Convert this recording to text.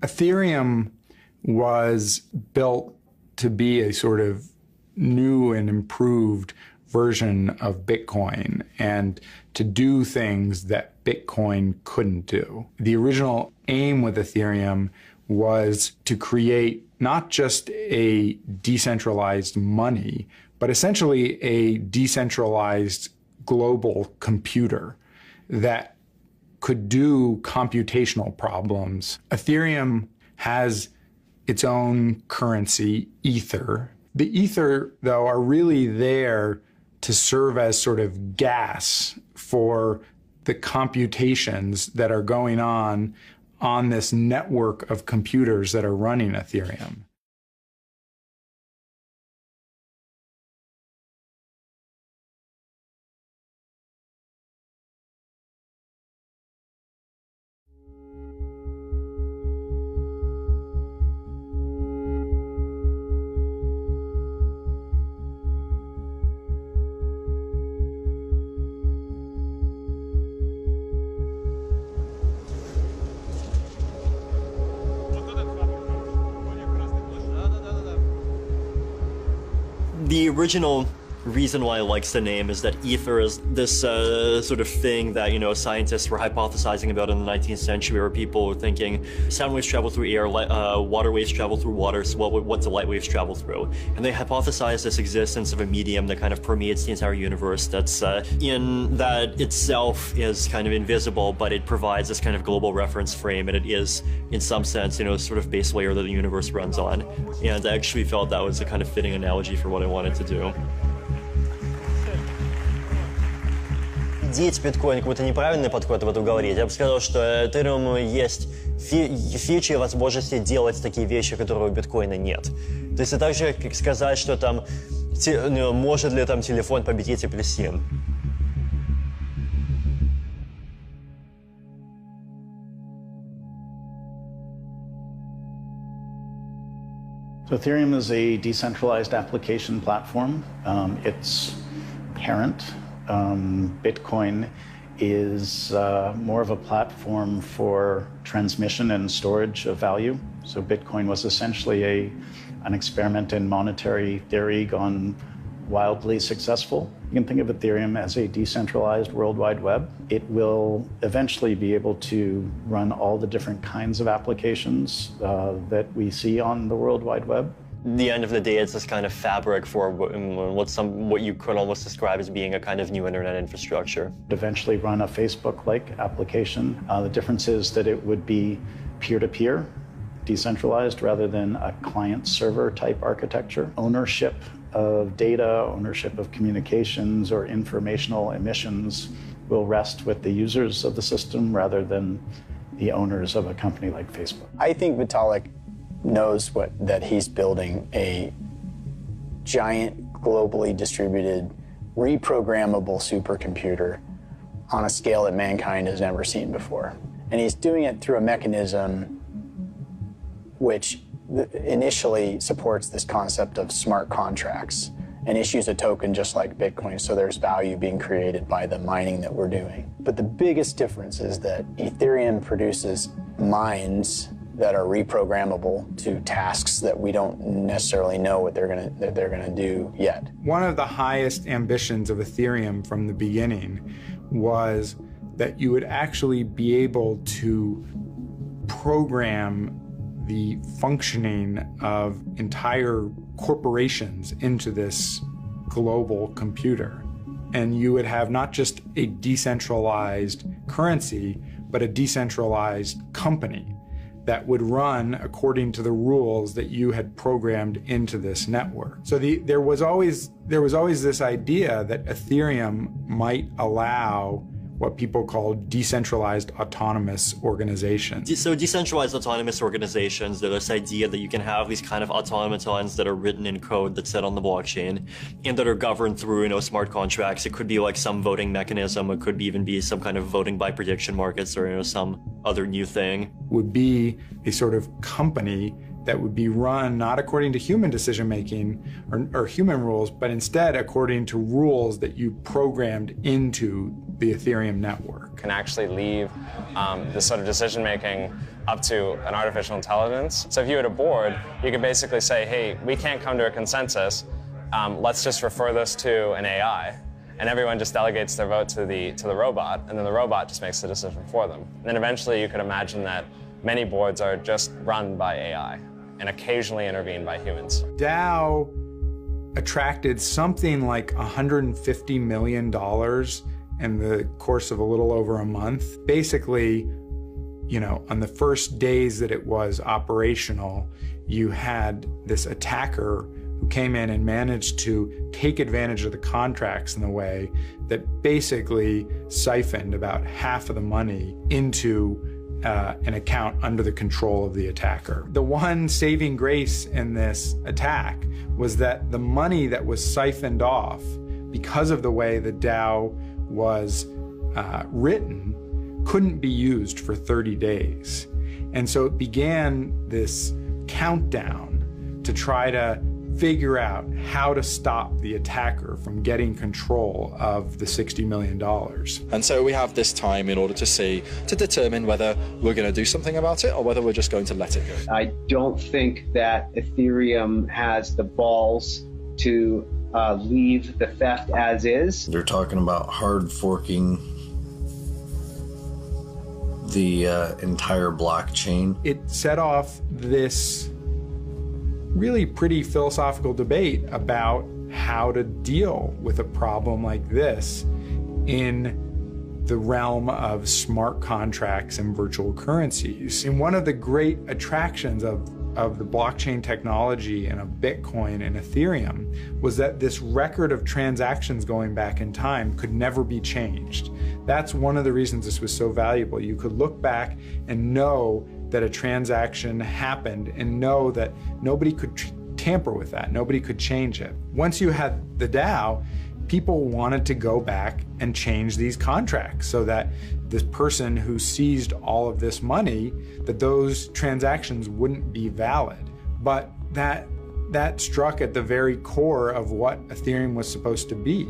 Ethereum was built to be a sort of new and improved version of Bitcoin and to do things that Bitcoin couldn't do. The original aim with Ethereum was to create not just a decentralized money, but essentially a decentralized global computer that could do computational problems. Ethereum has its own currency, Ether. The Ether, though, are really there to serve as sort of gas for the computations that are going on this network of computers that are running Ethereum. The original reason why I likes the name is that ether is this sort of thing that, you know, scientists were hypothesizing about in the 19th century, where people were thinking sound waves travel through air, water waves travel through water, so what do light waves travel through? And they hypothesized this existence of a medium that kind of permeates the entire universe, that's in that itself is kind of invisible, but it provides this kind of global reference frame, and it is, in some sense, you know, sort of base layer that the universe runs on. And I actually felt that was a kind of fitting analogy for what I wanted to do. Деть биткоин какой-то неправильный подход в эту говорить. Я бы сказал, что Ethereum есть фичи и возможности делать такие вещи, которые у биткоина нет. То есть это так же, как сказать, что там может ли там телефон победить апельсин. So Ethereum is a decentralized application platform. Its parent, Bitcoin, is more of a platform for transmission and storage of value. So Bitcoin was essentially an experiment in monetary theory gone wildly successful. You can think of Ethereum as a decentralized World Wide Web. It will eventually be able to run all the different kinds of applications that we see on the World Wide Web. At the end of the day, it's this kind of fabric for what you could almost describe as being a kind of new internet infrastructure. Eventually run a Facebook-like application. The difference is that it would be peer-to-peer, decentralized, rather than a client-server type architecture. Ownership of data, ownership of communications or informational emissions will rest with the users of the system rather than the owners of a company like Facebook. I think Vitalik knows that he's building a giant, globally distributed, reprogrammable supercomputer on a scale that mankind has never seen before. And he's doing it through a mechanism which initially supports this concept of smart contracts and issues a token just like Bitcoin, so there's value being created by the mining that we're doing. But the biggest difference is that Ethereum produces mines that are reprogrammable to tasks that we don't necessarily know what they're gonna do yet. One of the highest ambitions of Ethereum from the beginning was that you would actually be able to program the functioning of entire corporations into this global computer. And you would have not just a decentralized currency, but a decentralized company that would run according to the rules that you had programmed into this network. So there was always this idea that Ethereum might allow what people call decentralized autonomous organizations. So decentralized autonomous organizations, there's this idea that you can have these kind of automatons that are written in code that's set on the blockchain and that are governed through, you know, smart contracts. It could be like some voting mechanism. It could even be some kind of voting by prediction markets or, you know, some other new thing. Would be a sort of company that would be run not according to human decision-making or human rules, but instead according to rules that you programmed into the Ethereum network. Can actually leave this sort of decision making up to an artificial intelligence. So if you had a board, you could basically say, hey, we can't come to a consensus, let's just refer this to an AI. And everyone just delegates their vote to the robot, and then the robot just makes the decision for them. And then eventually you could imagine that many boards are just run by AI and occasionally intervened by humans. DAO attracted something like $150 million in the course of a little over a month. Basically, you know, on the first days that it was operational, you had this attacker who came in and managed to take advantage of the contracts in a way that basically siphoned about half of the money into an account under the control of the attacker. The one saving grace in this attack was that the money that was siphoned off, because of the way the DAO was written, couldn't be used for 30 days. And so it began this countdown to try to figure out how to stop the attacker from getting control of the $60 million. And so we have this time in order to determine whether we're going to do something about it or whether we're just going to let it go. I don't think that Ethereum has the balls to leave the theft as is. They're talking about hard forking the entire blockchain. It set off this really pretty philosophical debate about how to deal with a problem like this in the realm of smart contracts and virtual currencies. And one of the great attractions of the blockchain technology and of Bitcoin and Ethereum was that this record of transactions going back in time could never be changed. That's one of the reasons this was so valuable. You could look back and know that a transaction happened and know that nobody could tamper with that, nobody could change it. Once you had the DAO, people wanted to go back and change these contracts so that this person who seized all of this money, that those transactions wouldn't be valid. But that struck at the very core of what Ethereum was supposed to be.